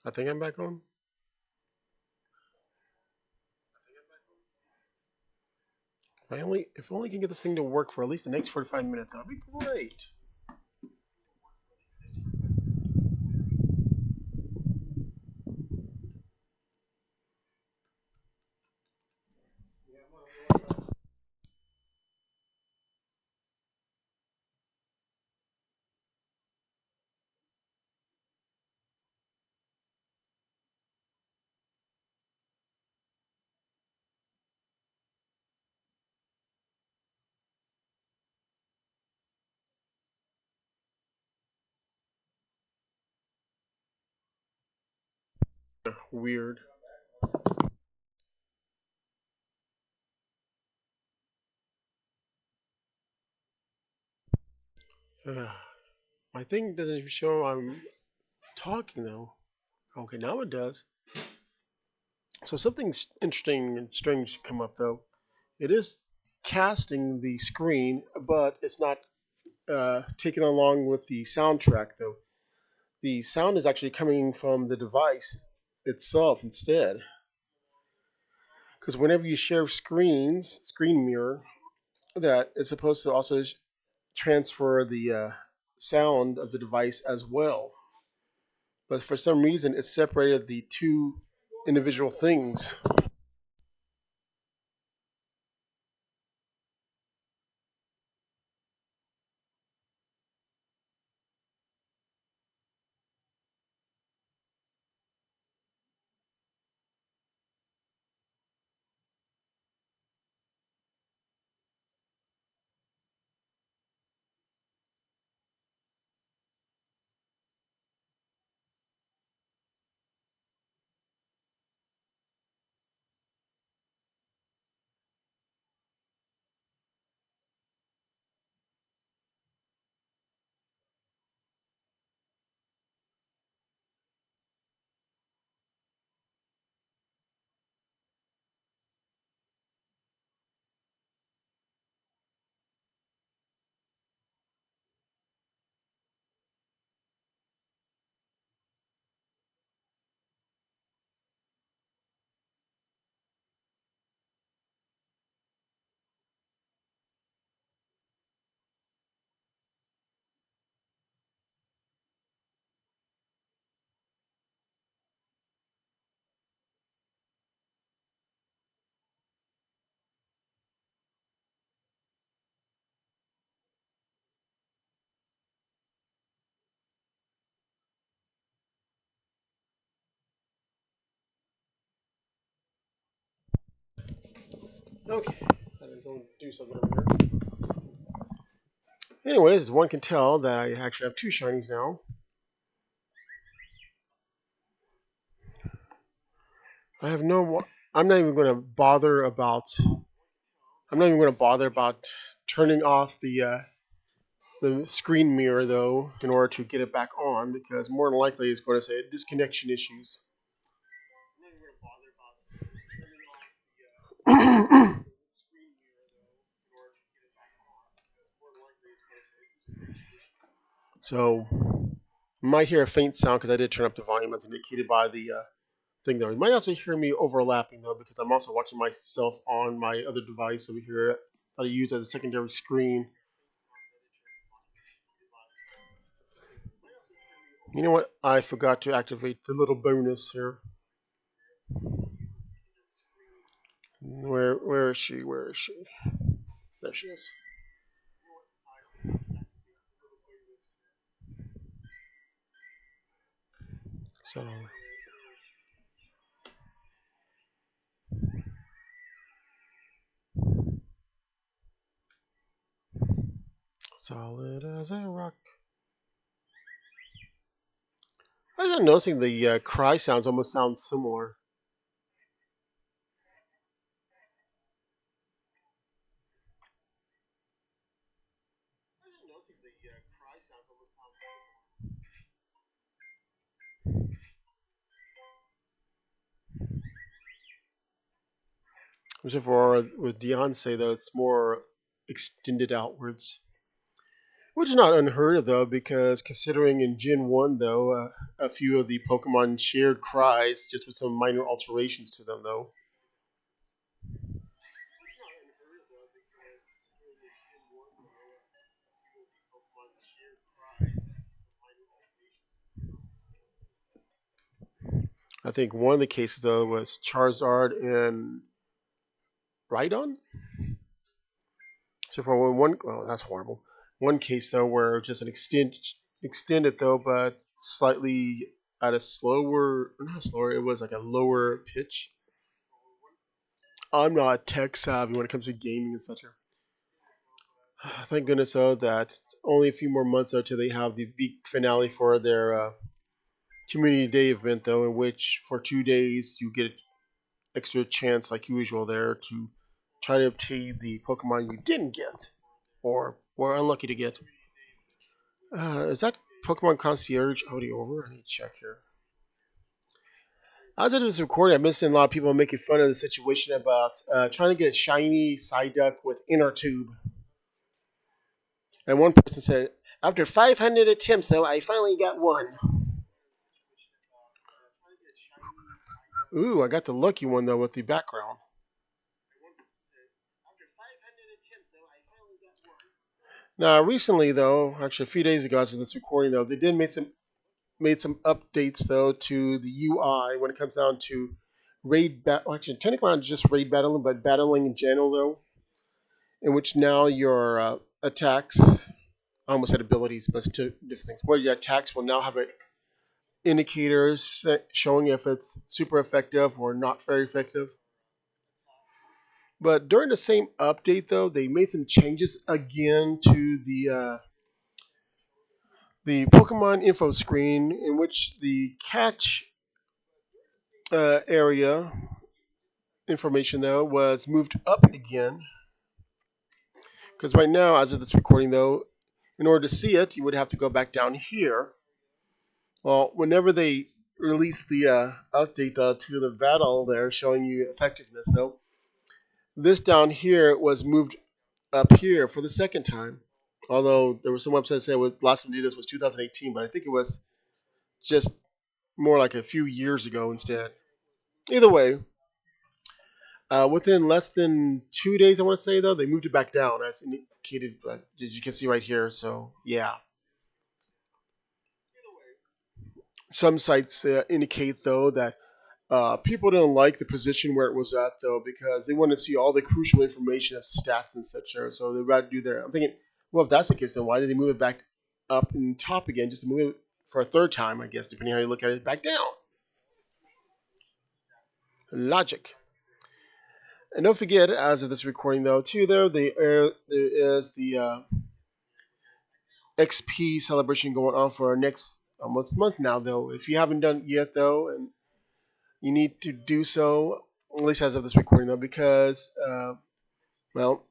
I think I'm back on. If I only can get this thing to work for at least the next 45 minutes, that'd be great. Weird. My thing doesn't show I'm talking though. Okay, now it does. So something interesting and strange come up though. It is casting the screen, but it's not taken along with the soundtrack though. The sound is actually coming from the device itself instead. Because whenever you share screen mirror, that it's supposed to also transfer the sound of the device as well. But for some reason, it separated the two individual things. Okay, I don't do something over here. Anyways, as one can tell that I actually have two shinies now. I have no. I'm not even going to bother about. I'm not even going to bother about turning off the screen mirror though in order to get it back on because more than likely it's going to say disconnection issues. So you might hear a faint sound because I did turn up the volume as indicated by the thing there. You might also hear me overlapping though because I'm also watching myself on my other device over here that I use as a secondary screen. You know what? I forgot to activate the little bonus here. Where is she? Where is she? There she is. So solid as a rock. I was noticing the cry sounds almost sound similar. Except for with Beyonce, though, it's more extended outwards. which is not unheard of though, because considering in Gen 1 though, a few of the Pokemon shared cries just with some minor alterations to them though. I think one of the cases though was Charizard and Rhydon. So for one, well, that's horrible. One case though, where just an extended though, but slightly at a slower, not slower. It was like a lower pitch. I'm not tech savvy when it comes to gaming and such. Thank goodness though that only a few more months until they have the big finale for their community day event though, in which for 2 days you get an extra chance like usual there to try to obtain the Pokemon you didn't get or were unlucky to get. Is that Pokemon Concierge audio over? I need to check here. As I do this recording, I've been seeing a lot of people making fun of the situation about trying to get a shiny Psyduck with inner tube. And one person said, after 500 attempts, though, I finally got one. Ooh, I got the lucky one, though, with the background. Now, recently, though, actually a few days ago, as of this recording, though, they did made some updates, though, to the UI when it comes down to raid battle. Well, actually, technically not just raid battling, but battling in general, though, in which now your attacks, I almost said abilities, but it's two different things. Well, your attacks will now have indicators showing if it's super effective or not very effective. But during the same update, though, they made some changes again to the Pokemon info screen, in which the catch area information though was moved up again. Because right now, as of this recording, though, in order to see it, you would have to go back down here. Well, whenever they release the update to the battle, there showing you effectiveness, though, this down here was moved up here for the second time. Although there was some websites saying last time they did this was 2018, but I think it was just more like a few years ago instead. Either way, within less than 2 days, I want to say though, they moved it back down as indicated, as you can see right here. So yeah, some sites indicate though that people didn't like the position where it was at though because they want to see all the crucial information of stats and such there. So they'd rather do that. I'm thinking, well, if that's the case, then why did they move it back up and top again just to move it for a third time? I guess depending on how you look at it, back down. Logic. And don't forget, as of this recording though, too though, there is the XP celebration going on for our next almost month now though. If you haven't done it yet though, and you need to do so, at least as of this recording though, because well,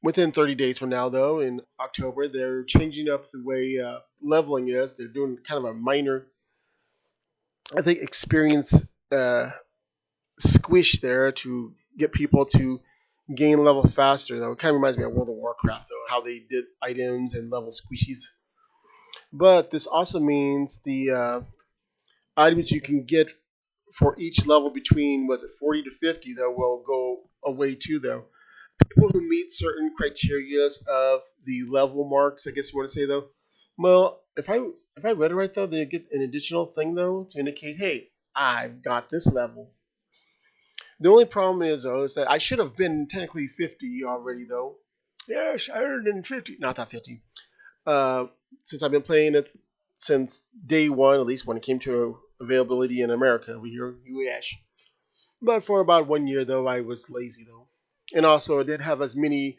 within 30 days from now, though, in October, they're changing up the way leveling is. They're doing kind of a minor, I think, experience squish there to get people to gain level faster. Though it kind of reminds me of World of Warcraft, though, how they did items and level squishies. But this also means the items you can get for each level between was it 40 to 50, though, will go away too, though. People who meet certain criterias of the level marks, I guess you want to say though. Well, if I read it right though, they get an additional thing though to indicate, hey, I've got this level. The only problem is though is that I should have been technically 50 already though. Yes, 150, not that 50. Uh, since I've been playing it since day one, at least when it came to availability in America, we hear US. But for about 1 year though, I was lazy though, and also I didn't have as many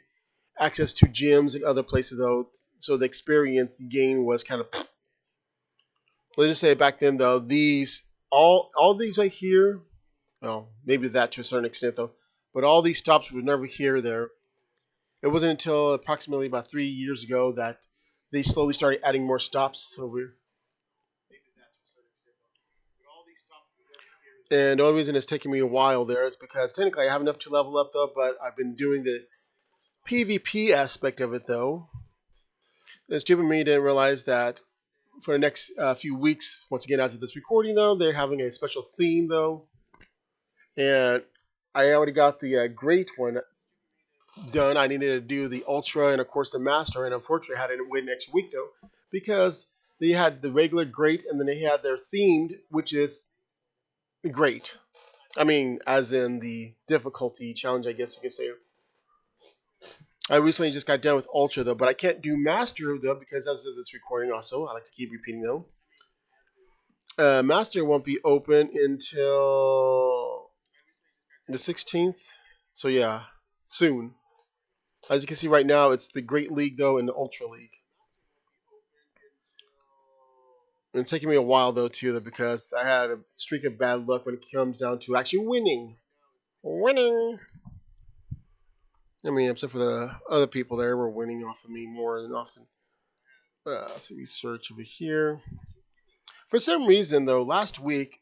access to gyms and other places though. So the experience gain was kind of, let's just say back then though, these all these right here, well, maybe that to a certain extent though, but all these stops were never here there. It wasn't until approximately about 3 years ago that they slowly started adding more stops over. And the only reason it's taking me a while there is because technically I have enough to level up though, but I've been doing the PvP aspect of it though, And stupid me didn't realize that for the next few weeks, once again, as of this recording, though, they're having a special theme, though. And I already got the great one done. I needed to do the ultra and, of course, the master. And unfortunately, I had to wait next week, though, because they had the regular great and then they had their themed, which is great. I mean, as in the difficulty challenge, I guess you could say. I recently just got done with Ultra though, but I can't do Master though because as of this recording, also I like to keep repeating though. Master won't be open until the 16th. So yeah, soon. As you can see right now, it's the Great League though and the Ultra League. And it's taking me a while though too, though, because I had a streak of bad luck when it comes down to actually winning. Winning. I mean, except for the other people there were winning off of me more than often. So we search over here. For some reason, though, last week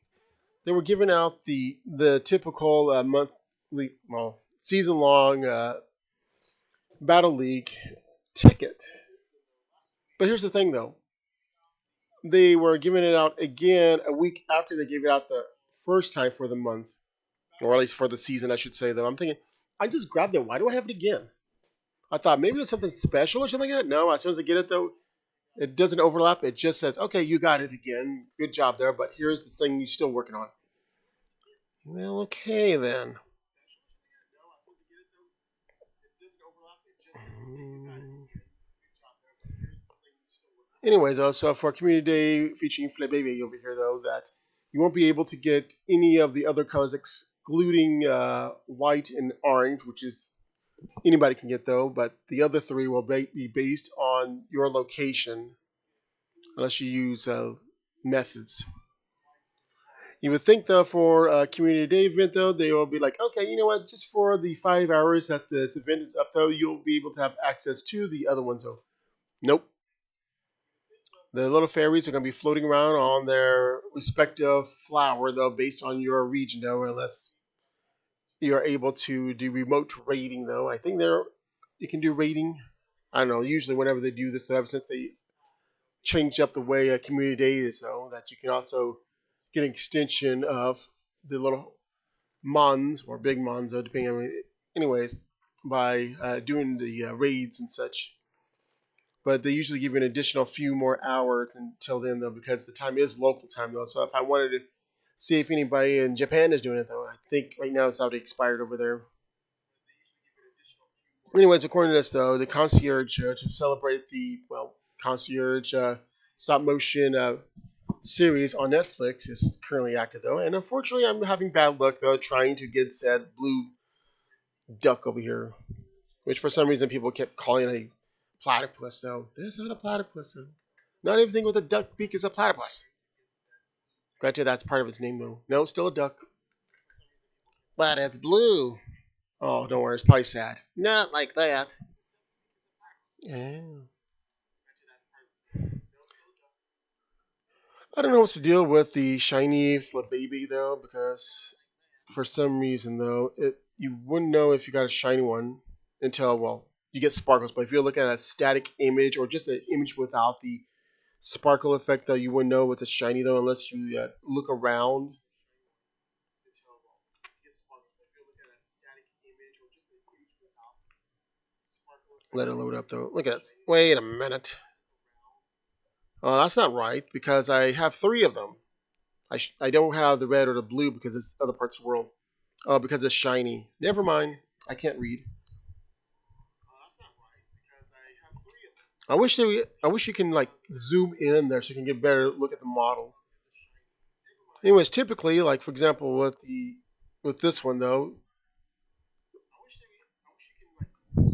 they were giving out the typical monthly, well, season long battle league ticket. But here's the thing, though, they were giving it out again a week after they gave it out the first time for the month, or at least for the season, I should say. Though I'm thinking, I just grabbed it. Why do I have it again? I thought maybe it's something special or something like that. No, as soon as I get it, though, it doesn't overlap. It just says, "Okay, you got it again. Good job there." But here's the thing you're still working on. Well, okay then. Mm. Anyways, also for Community Day featuring Flabebe over here, though, that you won't be able to get any of the other colors excluding white and orange, which is anybody can get though, but the other three will be based on your location unless you use methods. You would think though for a community day event though they will be like, okay, you know what? Just for the 5 hours that this event is up though, you'll be able to have access to the other ones though. Nope. The little fairies are going to be floating around on their respective flower though, based on your region though, unless you are able to do remote raiding though. I think they're you can do raiding. I don't know. Usually, whenever they do this, ever since they changed up the way a community day is though, that you can also get an extension of the little mons or big mons, depending on. Anyways, by doing the raids and such. But they usually give you an additional few more hours until then, though, because the time is local time, though. So if I wanted to see if anybody in Japan is doing it, though, I think right now it's already expired over there. Anyways, according to this, though, the concierge to celebrate the concierge stop motion series on Netflix is currently active, though, and unfortunately, I'm having bad luck though trying to get said blue duck over here, which for some reason people kept calling a platypus, though. This is not a platypus, though. Not everything with a duck beak is a platypus. Granted, that's part of its name, though. No, still a duck. But it's blue. Oh, don't worry, it's probably sad. Not like that. Yeah. I don't know what to deal with the shiny Flabebe, though, because for some reason, though, you wouldn't know if you got a shiny one until, well, you get sparkles. But if you look at a static image or just an image without the sparkle effect, though, you wouldn't know it's a shiny, though, unless you look around. Let it load up, though. Look at this. Wait a minute. Oh, that's not right because I have three of them. I don't have the red or the blue because it's other parts of the world. Oh, because it's shiny. Never mind. I can't read. I wish you can like zoom in there so you can get a better look at the model. Anyways, typically, like for example, with this one though,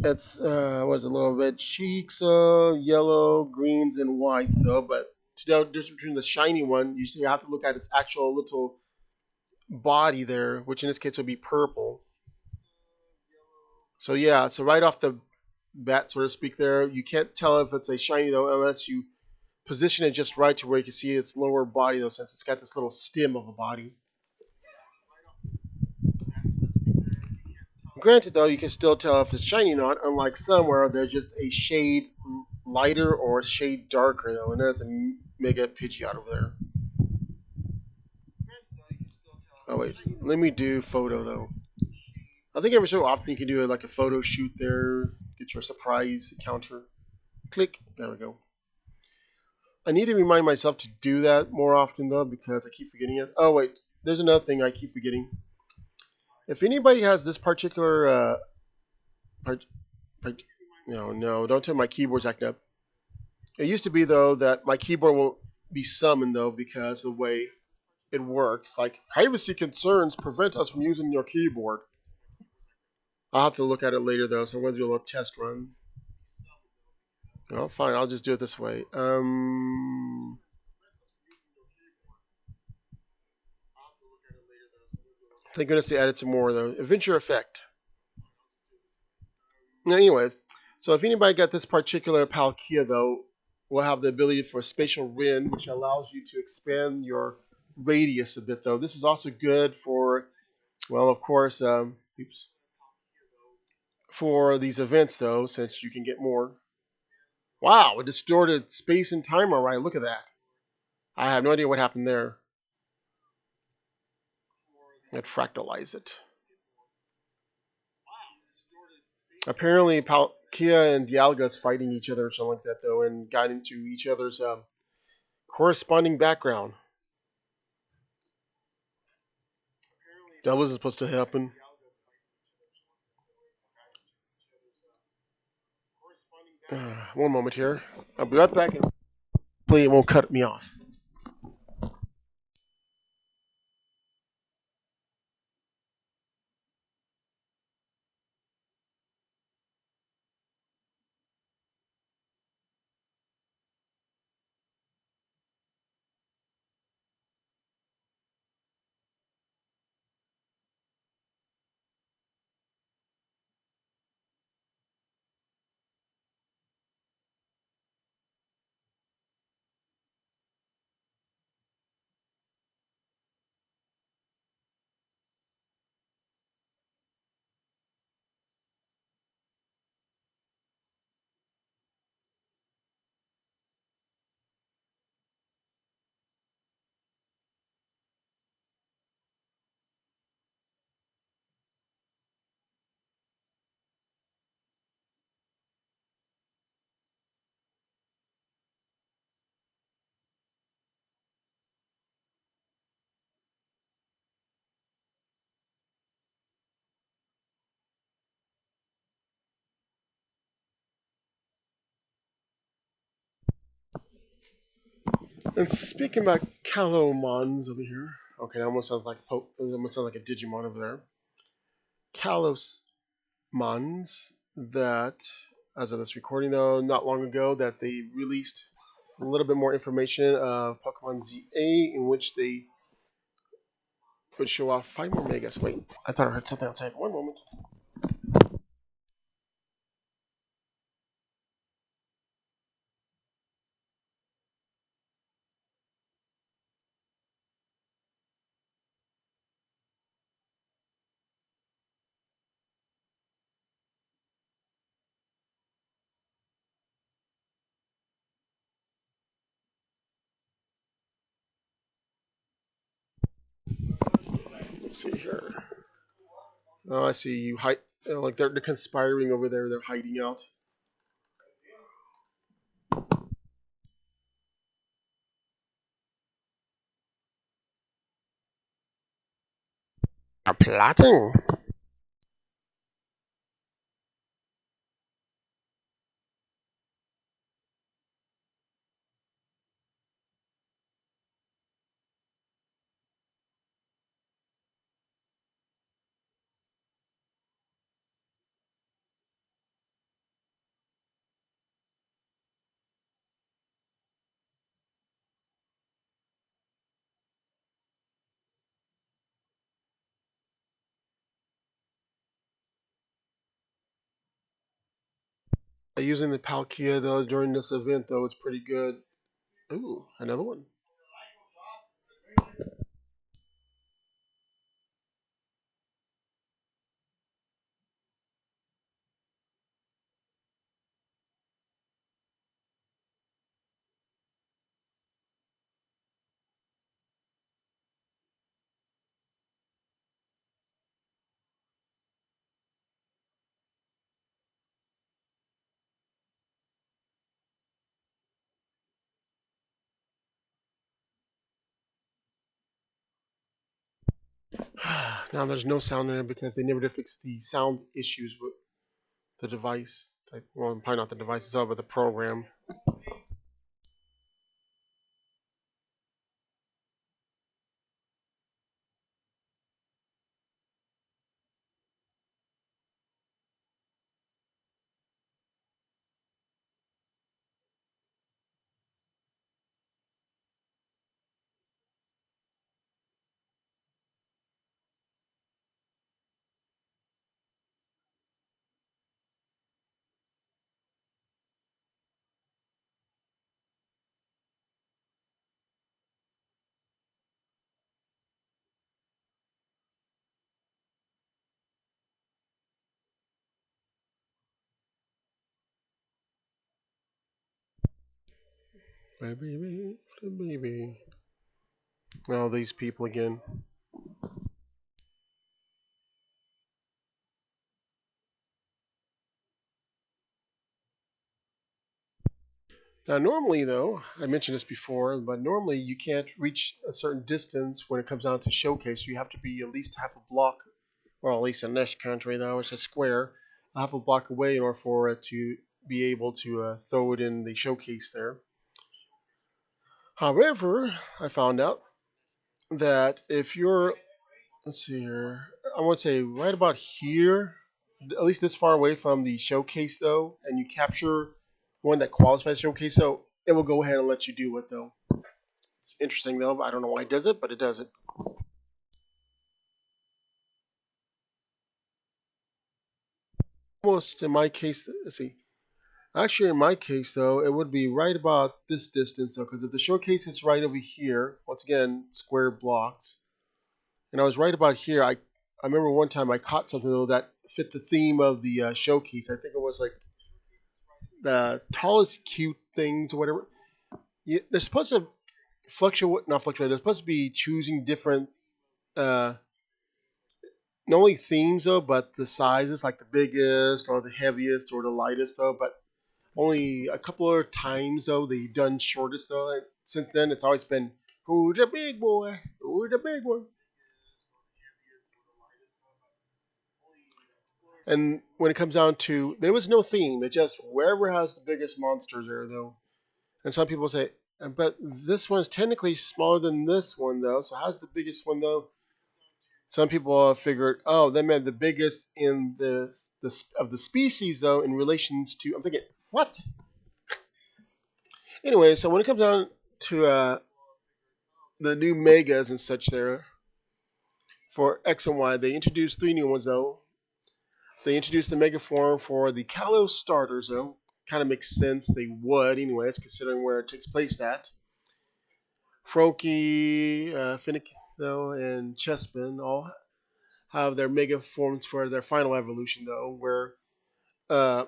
it's what's a little red cheeks, yellow, greens, and whites. So, but to tell the difference between the shiny one, you have to look at its actual little body there, which in this case would be purple. So yeah, so right off the bat, so to speak, there you can't tell if it's a shiny though unless you position it just right to where you can see its lower body though, since it's got this little stem of a body. Granted though, you can still tell if it's shiny or not, unlike some where they're just a shade lighter or a shade darker though, and that's a mega Pidgey out over there. Oh wait, let me do photo though. I think every so often you can do like a photo shoot there, get your surprise counter. Click, there we go. I need to remind myself to do that more often though because I keep forgetting it. Oh wait, there's another thing I keep forgetting. If anybody has this particular part, no, don't tell my keyboard's acting up. It used to be though that my keyboard won't be summoned though because of the way it works. Like privacy concerns prevent us from using your keyboard. I'll have to look at it later though, so I'm going to do a little test run. Oh, fine. I'll just do it this way. Thank goodness they added some more though. Adventure effect. Anyways, so if anybody got this particular Palkia though, will have the ability for spatial wind, which allows you to expand your radius a bit though. This is also good for, well, of course, oops, for these events though, since you can get more. Wow, it distorted space and time. All right, look at that. I have no idea what happened there. It fractalized it. Apparently, Palkia and Dialga's fighting each other or something like that, though, and got into each other's corresponding background. That wasn't supposed to happen. One moment here. I'll be right back, and hopefully it won't cut me off. And speaking about Calomons over here, okay, that almost sounds like it almost sounds like a Digimon over there. Kalosmons that, as of this recording though, not long ago, that they released a little bit more information of Pokemon ZA, in which they would show off 5 more megas. Wait, I thought I heard something outside. One moment. Let's see here. Oh, I see you hide. Like they're conspiring over there. They're hiding out. Are plotting. Using the Palkia though during this event though is pretty good. Ooh, another one. Now there's no sound in it because they never did fix the sound issues with the device. Like, well, probably not the device itself, but the program. Baby, baby. Oh, these people again. Now, normally, though, I mentioned this before, but normally you can't reach a certain distance when it comes down to showcase. You have to be at least half a block, or at least in this country, though, it's a square, half a block away in order for it to be able to throw it in the showcase there. However, I found out that if you're, let's see here, I want to say right about here, at least this far away from the showcase, though, and you capture one that qualifies showcase, so it will go ahead and let you do it, though. It's interesting though. I don't know why it does it, but it does it. Almost in my case, let's see. Actually, in my case though, it would be right about this distance though, because if the showcase is right over here, once again, square blocks, and I was right about here. I remember one time I caught something though that fit the theme of the showcase. I think it was like the tallest cute things or whatever. Yeah, they're supposed to fluctuate, not fluctuate. They're supposed to be choosing different uh, not only themes though, but the sizes, like the biggest or the heaviest or the lightest though. But only a couple of times though they've done shortest though. And since then, it's always been who's the big boy, who's the big one. And when it comes down to, there was no theme. It just wherever has the biggest monsters there though. And some people say, but this one's technically smaller than this one though. So how's the biggest one though? Some people have figured, oh, they meant the biggest in the of the species though in relations to. I'm thinking, what? Anyway, so when it comes down to the new megas and such, there for X and Y, they introduced three new ones though. They introduced the mega form for the Kalos starters though. Kind of makes sense. They would, anyways, considering where it takes place at. Froakie, Finnick, though, and Chespin all have their mega forms for their final evolution though, where uh,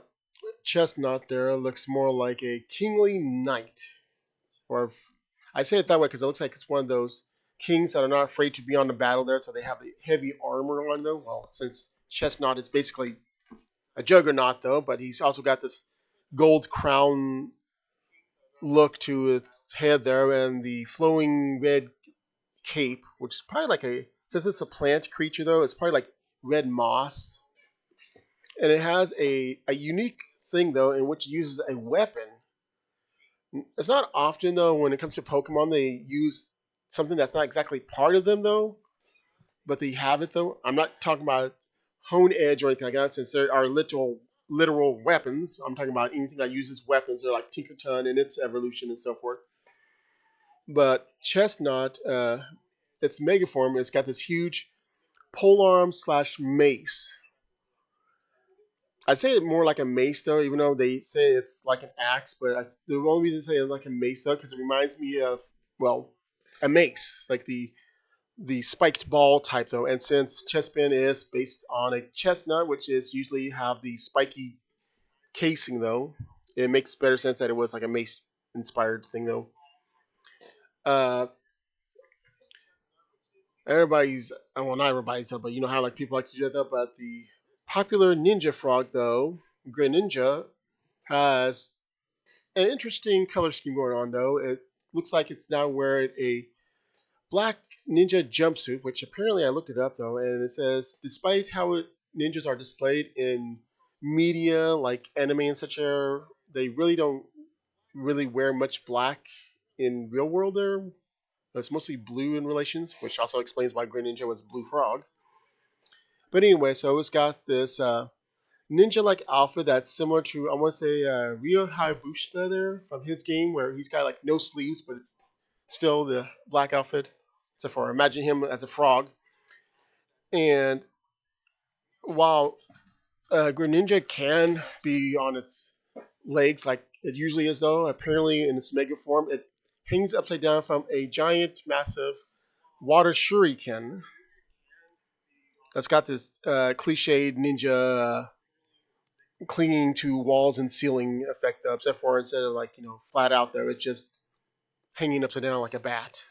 Chestnut there looks more like a kingly knight, or I say it that way because it looks like it's one of those kings that are not afraid to be on the battle there, so they have the heavy armor on them. Well, since Chestnut is basically a juggernaut though, but he's also got this gold crown look to his head there, and the flowing red cape, which is probably like a, since it's a plant creature though, it's probably like red moss, and it has a unique thing though in which it uses a weapon. It's not often though when it comes to Pokemon they use something that's not exactly part of them though, but they have it though. I'm not talking about Hone Edge or anything like that, since there are literal weapons. I'm talking about anything that uses weapons. They're like Tinkerton and its evolution and so forth. But Chestnut, its mega form, it's got this huge polearm slash mace. I say it more like a mace though, even though they say it's like an axe. But the only reason I say it's like a mace though, because it reminds me of, well, a mace, like the spiked ball type though. And since Chespin is based on a chestnut, which is usually have the spiky casing though, it makes better sense that it was like a mace inspired thing though. Uh, everybody's, well, not everybody's, but you know how like people like to do that. But the popular ninja frog though, Greninja, has an interesting color scheme going on though. It looks like it's now wearing a black ninja jumpsuit, which apparently I looked it up though, and it says despite how ninjas are displayed in media like anime and such, they really don't really wear much black in real world. There, it's mostly blue in relations, which also explains why Green Ninja was Blue Frog. But anyway, so it's got this ninja-like outfit that's similar to I want to say Ryo Hayabusa there from his game, where he's got like no sleeves, but it's still the black outfit. Except for imagine him as a frog. And while Greninja can be on its legs like it usually is, though, apparently in its mega form, it hangs upside down from a giant, massive water shuriken that's got this cliched ninja clinging to walls and ceiling effect, except for instead of like flat out there, it's just hanging upside down like a bat.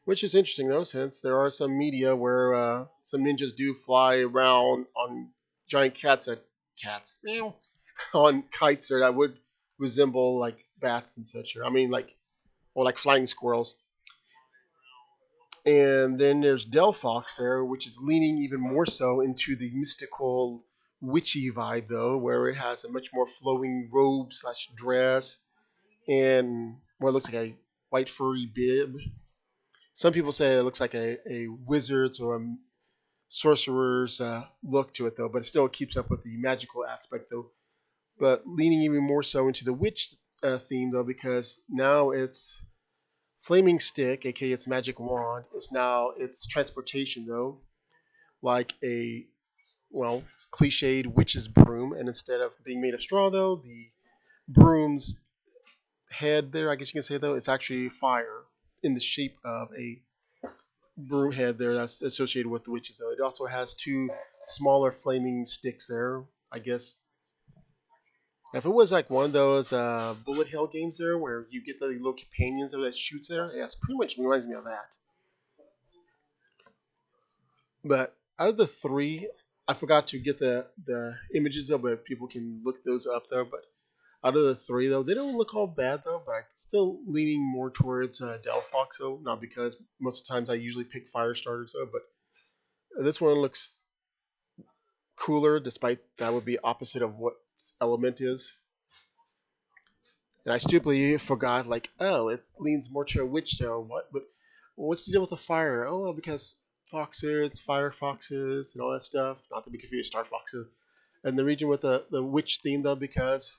Which is interesting though, since there are some media where some ninjas do fly around on giant cats meow, on kites there that would resemble like bats and such. I mean, like or like flying squirrels. And then there's Delphox there, which is leaning even more so into the mystical witchy vibe though, where it has a much more flowing robe slash dress and what looks like a white furry bib. Some people say it looks like a wizard's or a sorcerer's look to it, though, but it still keeps up with the magical aspect, though. But leaning even more so into the witch theme, though, because now it's flaming stick, aka its magic wand. It's now its transportation, though, like a well cliched witch's broom, and instead of being made of straw, though, the broom's head there, I guess you can say, though, it's actually fire in the shape of a broom head there that's associated with the witches. So it also has two smaller flaming sticks there. I guess if it was like one of those bullet hell games there where you get the little companions that shoots there, yeah, it's pretty much reminds me of that. But out of the three, I forgot to get the images of, but people can look those up there. But out of the three though, they don't look all bad though. But I'm still leaning more towards Delphox though, not because most of the times I usually pick fire starters though, but this one looks cooler, despite that would be opposite of what element is. And I stupidly forgot, like, oh, it leans more to a witch though. What? But what's the deal with the fire? Oh, well, because foxes, fire foxes, and all that stuff. Not to be confused, star foxes. And the region with the witch theme though, because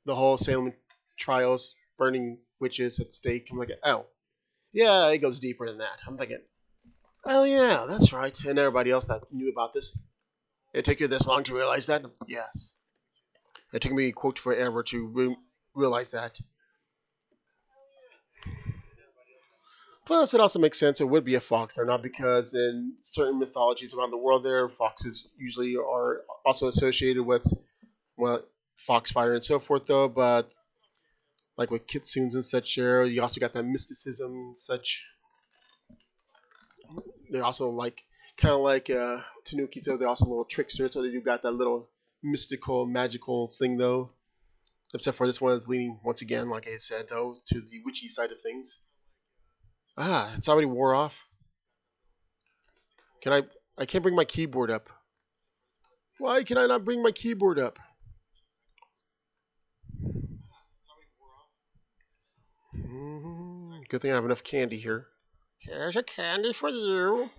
the whole Salem trials, burning witches at stake. I'm like, oh, yeah, it goes deeper than that. I'm thinking, oh yeah, that's right. And everybody else that knew about this, it took you this long to realize that? Yes. It took me quote forever to realize that. Plus, it also makes sense it would be a fox or not because in certain mythologies around the world, there foxes usually are also associated with well foxfire and so forth. Though, but like with kitsunes and such, there you also got that mysticism and such. They also like kind of like Tanuki, so they're also little tricksters. So they do got that little mystical, magical thing though. Except for this one is leaning once again, like I said, though, to the witchy side of things. Ah, it's already wore off. Can I? I can't bring my keyboard up. Why can I not bring my keyboard up? Good thing I have enough candy here. Here's a candy for you.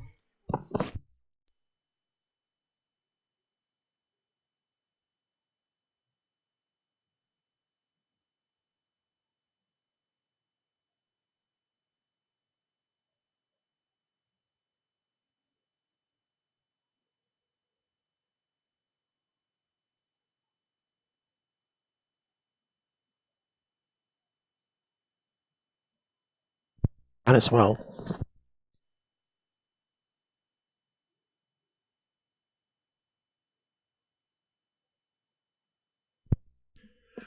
Might as well.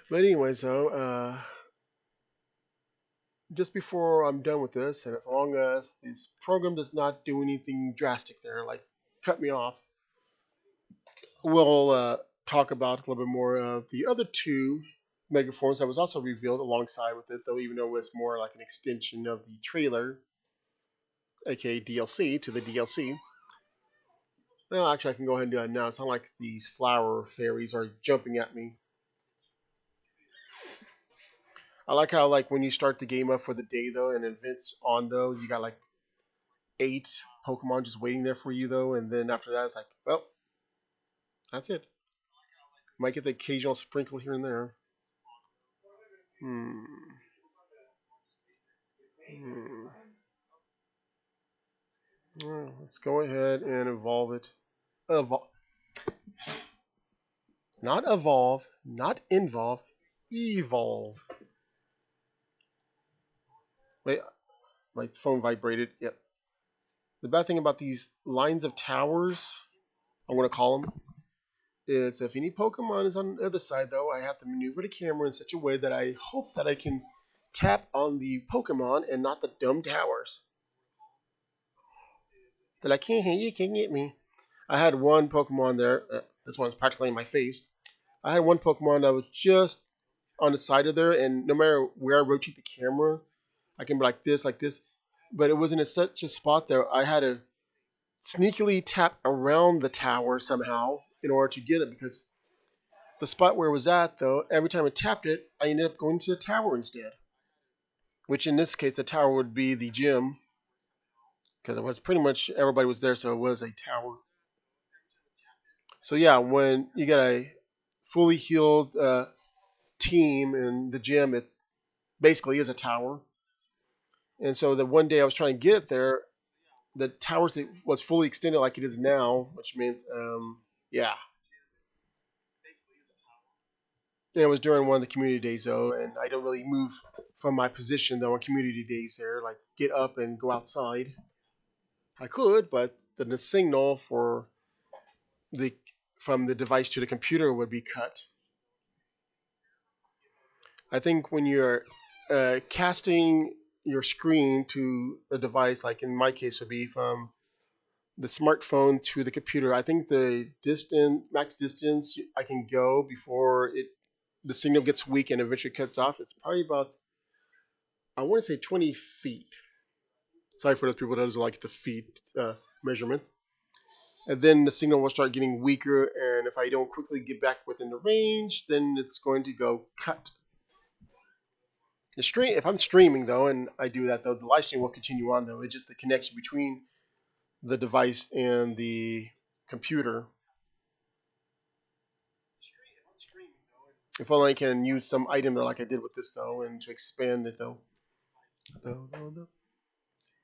But anyways, though, just before I'm done with this, and as long as this program does not do anything drastic there, like cut me off, we'll talk about a little bit more of the other two megaforms that was also revealed alongside with it, though even though it's more like an extension of the trailer. aka DLC, to the DLC. Well, actually, I can go ahead and do that now. It's not like these flower fairies are jumping at me. I like how, like, when you start the game up for the day though, and events on though, you got like 8 Pokemon just waiting there for you though, and then after that, it's like, well, that's it. Might get the occasional sprinkle here and there. Hmm. Hmm. Well, let's go ahead and evolve it. Evol- not evolve, not involve, evolve. Wait, my phone vibrated. Yep. The bad thing about these lines of towers, I'm gonna call them, is if any Pokemon is on the other side, though, I have to maneuver the camera in such a way that I hope that I can tap on the Pokemon and not the dumb towers. That I can't hit you, can't get me. I had one Pokemon there. This one's practically in my face. I had one Pokemon that was just on the side of there, and no matter where I rotate the camera, I can be like this. But it was in such a spot that I had to sneakily tap around the tower somehow in order to get it because the spot where it was at, though, every time I tapped it, I ended up going to the tower instead. Which in this case, the tower would be the gym because it was pretty much everybody was there, so it was a tower. So yeah, when you get a fully healed team in the gym, it's basically is a tower. And so the one day I was trying to get it there, the tower was fully extended like it is now, which meant yeah. And it was during one of the community days though, and I don't really move from my position though on community days there, like get up and go outside. I could, but then the signal for the from the device to the computer would be cut. I think when you're casting your screen to a device, like in my case would be from the smartphone to the computer, I think the distance, max distance I can go before it the signal gets weak and eventually cuts off. It's probably about, I want to say, 20 feet. Sorry for those people that doesn't like the feet measurement. And then the signal will start getting weaker, and if I don't quickly get back within the range, then it's going to go cut. The stream, if I'm streaming though, and I do that though, the live stream will continue on though. It's just the connection between the device and the computer. If only I can use some item there like I did with this though, and to expand it though.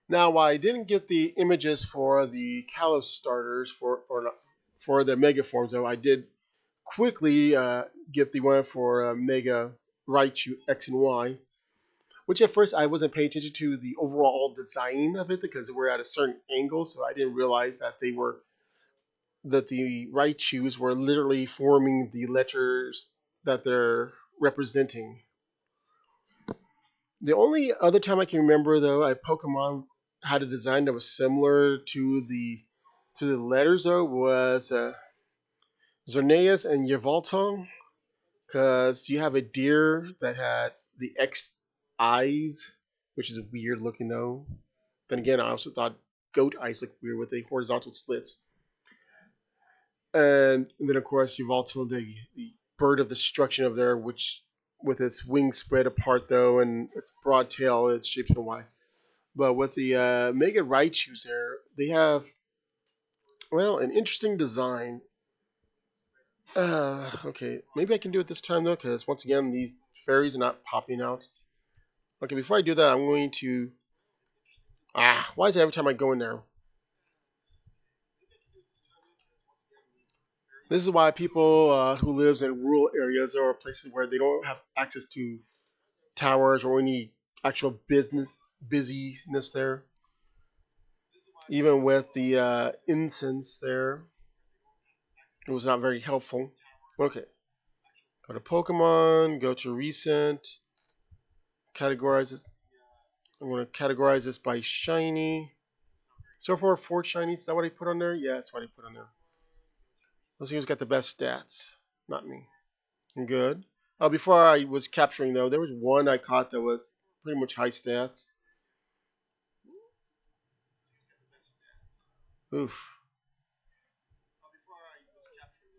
Now, while I didn't get the images for the Kalos starters or not, for the Mega forms though, I did quickly get the one for Mega Raichu X and Y, which at first I wasn't paying attention to the overall design of it because we're at a certain angle, so I didn't realize that the Raichus were literally forming the letters that they're representing. The only other time I can remember though, a Pokemon had a design that was similar to the letters though was Xerneas and Yveltal, because you have a deer that had the X eyes, which is weird looking though. Then again, I also thought goat eyes looked weird with the horizontal slits. And then of course Yveltal, the bird of destruction of there, which with its wings spread apart though and its broad tail, it's shaped in a Y. But with the Mega Raichus there, they have, well, an interesting design. Okay, maybe I can do it this time though, because once again, these fairies are not popping out. Okay, before I do that, I'm going to. Why is it every time I go in there? This is why people who lives in rural areas or places where they don't have access to towers or any actual business busyness there, even with the incense there, it was not very helpful. Okay, go to Pokemon, go to recent, categorize this. I'm going to categorize this by shiny. So far, 4 shinies. Is that what I put on there? Yeah, that's what I put on there. Let's see who's got the best stats. Not me. Good. Before I was capturing though, there was one I caught that was pretty much high stats. Oof.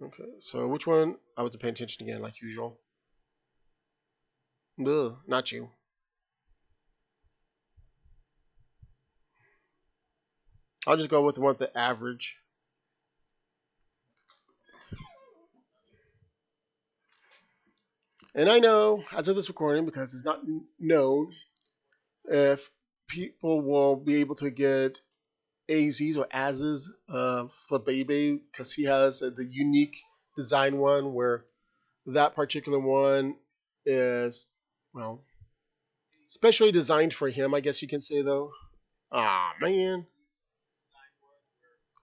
Okay, so which one? I was paying attention again, like usual. Ugh, not you. I'll just go with the one with the average. And I know, as of this recording, because it's not known if people will be able to get AZs or ASs Flabebe because he has the unique design one where that particular one is, well, specially designed for him, I guess you can say, though. Ah, man.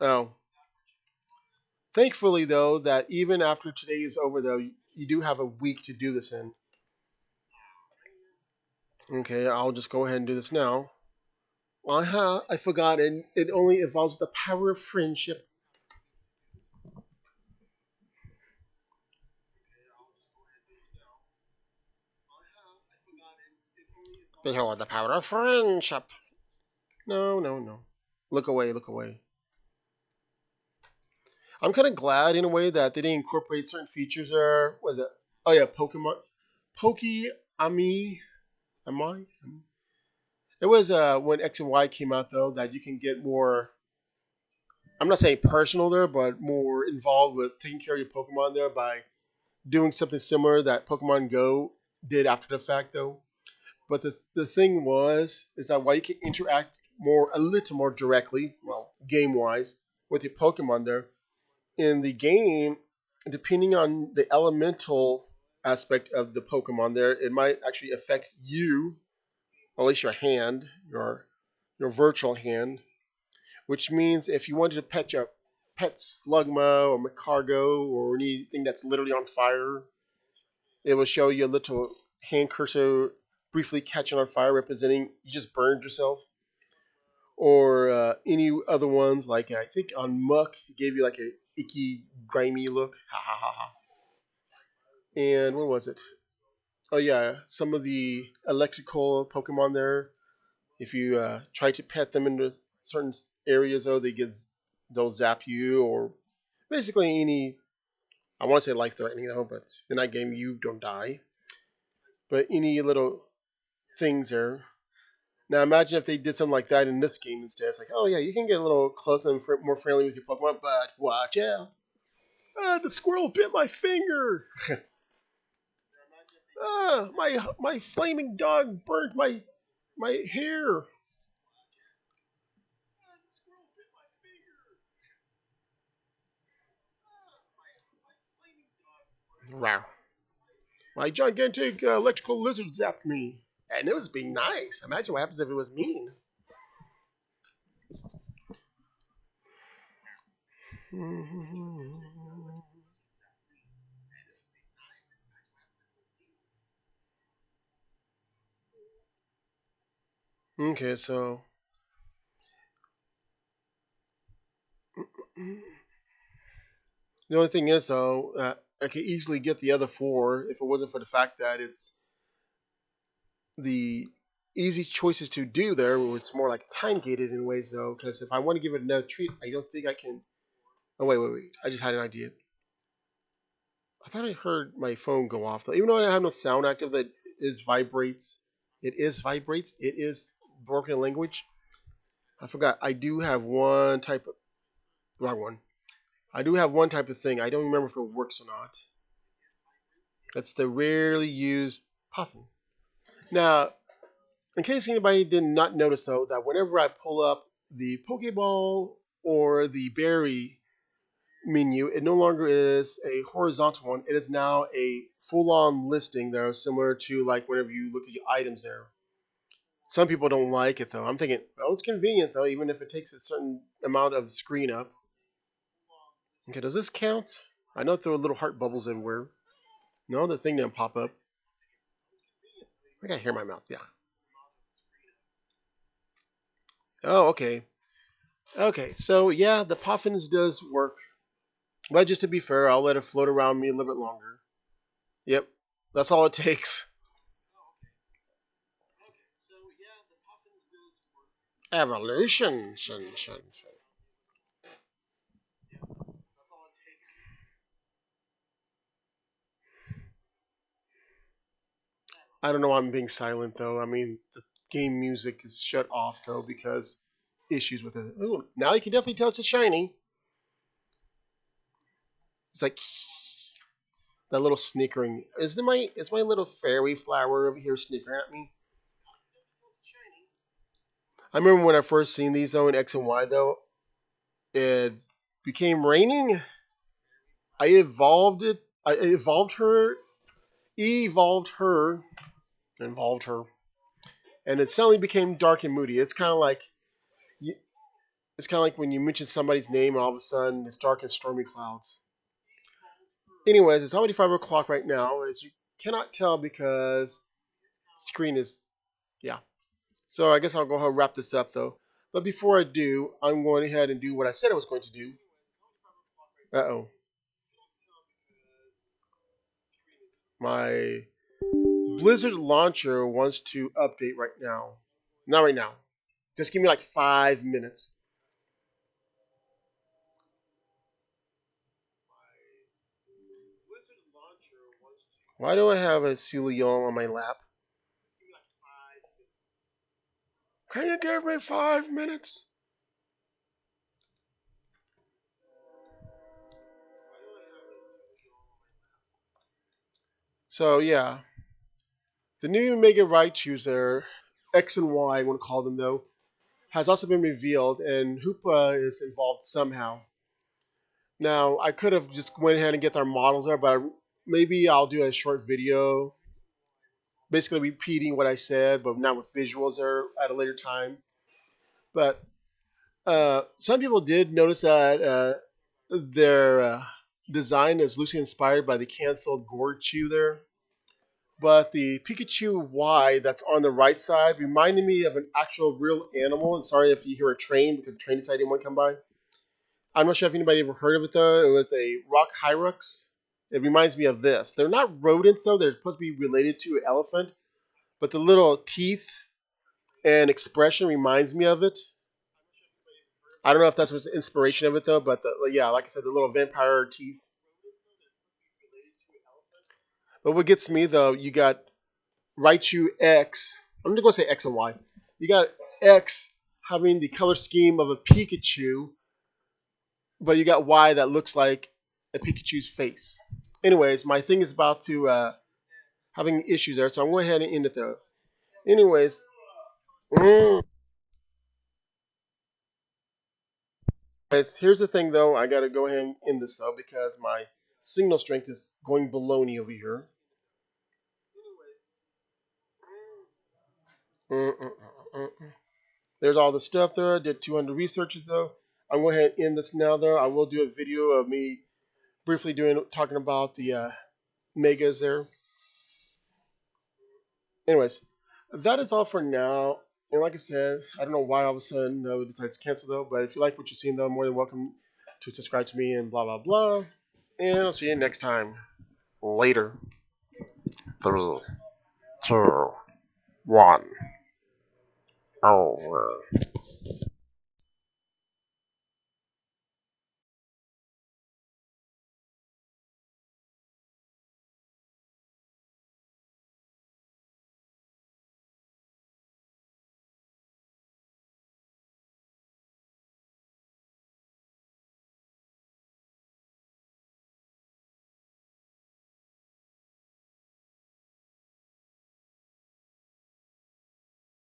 Oh. Thankfully, though, that even after today is over, though, you do have a week to do this in. Okay, I'll just go ahead and do this now. I forgot, and it only involves the power of friendship. Behold the power of friendship. No, no, no. Look away, look away. I'm kind of glad in a way that they didn't incorporate certain features there. Was it? Oh yeah, Pokemon, Poke Ami, am I? It was when X and Y came out though that you can get more. I'm not saying personal there, but more involved with taking care of your Pokemon there by doing something similar that Pokemon Go did after the fact though. But the thing was is that while you can interact more a little more directly, well, game wise, with your Pokemon there, in the game, depending on the elemental aspect of the Pokemon there, it might actually affect you, or at least your hand, your virtual hand. Which means if you wanted to pet your pet Slugma or Macargo or anything that's literally on fire, it will show you a little hand cursor briefly catching on fire, representing you just burned yourself. Or any other ones, like I think on Muck, it gave you like a icky, grimy look. Ha ha ha ha. And what was it? Oh yeah, some of the electrical Pokemon there. If you try to pet them into certain areas, though, they'll zap you, or basically any. I want to say life threatening though, but in that game you don't die. But any little things there. Now imagine if they did something like that in this game instead. It's like, oh yeah, you can get a little closer and more friendly with your Pokemon, but watch out! Ah, the squirrel bit my finger. Ah, my flaming dog burnt my hair. Wow. My gigantic electrical lizard zapped me. And it was being nice. Imagine what happens if it was mean. Okay, so the only thing is, though, I could easily get the other four if it wasn't for the fact that it's the easy choices to do there was more like time gated in ways, though, because if I want to give it another treat, I don't think I can. Oh, wait, wait, wait. I just had an idea. I thought I heard my phone go off, though. Even though I have no sound active that is vibrates, it is vibrates, it is broken language. I forgot. I do have one type of. Wrong one. I do have one type of thing. I don't remember if it works or not. That's the rarely used puffin. Now, in case anybody did not notice, though, that whenever I pull up the Pokeball or the berry menu, it no longer is a horizontal one. It is now a full-on listing there, similar to like whenever you look at your items there. Some people don't like it though. I'm thinking, well, it's convenient though, even if it takes a certain amount of screen up. Okay, does this count? I know there are little heart bubbles everywhere. No, the thing didn't pop up. I gotta hear my mouth. Yeah. Oh, okay. Okay, so yeah, the puffins does work. But just to be fair, I'll let it float around me a little bit longer. Yep, that's all it takes. Evolution. Shun, shun, shun. I don't know why I'm being silent though. I mean, the game music is shut off though because issues with it. Ooh, now you can definitely tell it's a shiny. It's like that little snickering. Is my little fairy flower over here snickering at me? I remember when I first seen these though in X and Y though, it became raining. I evolved it. I evolved her, involved her, and it suddenly became dark and moody. It's kind of like when you mention somebody's name and all of a sudden it's dark and stormy clouds. Anyways, it's already 5 o'clock right now, as you cannot tell because the screen is yeah. So I guess I'll go ahead and wrap this up though. But before I do, I'm going ahead and do what I said I was going to do. Uh oh, my Blizzard launcher wants to update right now. Not right now. Just give me like 5 minutes. Why do I have a Celion on my lap? Can you give me 5 minutes? So yeah, the new Mega Raichus there, X and Y, I want to call them though, has also been revealed, and Hoopa is involved somehow. Now I could have just went ahead and get their models there, but maybe I'll do a short video, basically repeating what I said, but not with visuals there at a later time. But some people did notice that their design is loosely inspired by the canceled Gorchu there. But the Pikachu Y that's on the right side reminded me of an actual real animal. And sorry if you hear a train because the train decided didn't want to come by. I'm not sure if anybody ever heard of it though. It was a rock hyrax. It reminds me of this. They're not rodents though. They're supposed to be related to an elephant, but the little teeth and expression reminds me of it. I don't know if that's what's the inspiration of it though, but yeah, like I said, the little vampire teeth. But what gets me though, you got Raichu X. I'm just gonna say X and Y. You got X having the color scheme of a Pikachu, but you got Y that looks like a Pikachu's face. Anyways, my thing is about to having issues there, so I'm going ahead and end it there. Anyways, here's the thing though. I gotta go ahead and end this though because my signal strength is going baloney over here. There's all the stuff there. I did 200 researches though. I'm going ahead and end this now though. I will do a video of me briefly talking about the megas there. Anyways, that is all for now. And like I said, I don't know why all of a sudden we decided to cancel though. But if you like what you're seeing though, more than welcome to subscribe to me and blah blah blah. And I'll see you next time. Later. 3, 2, 1. Over.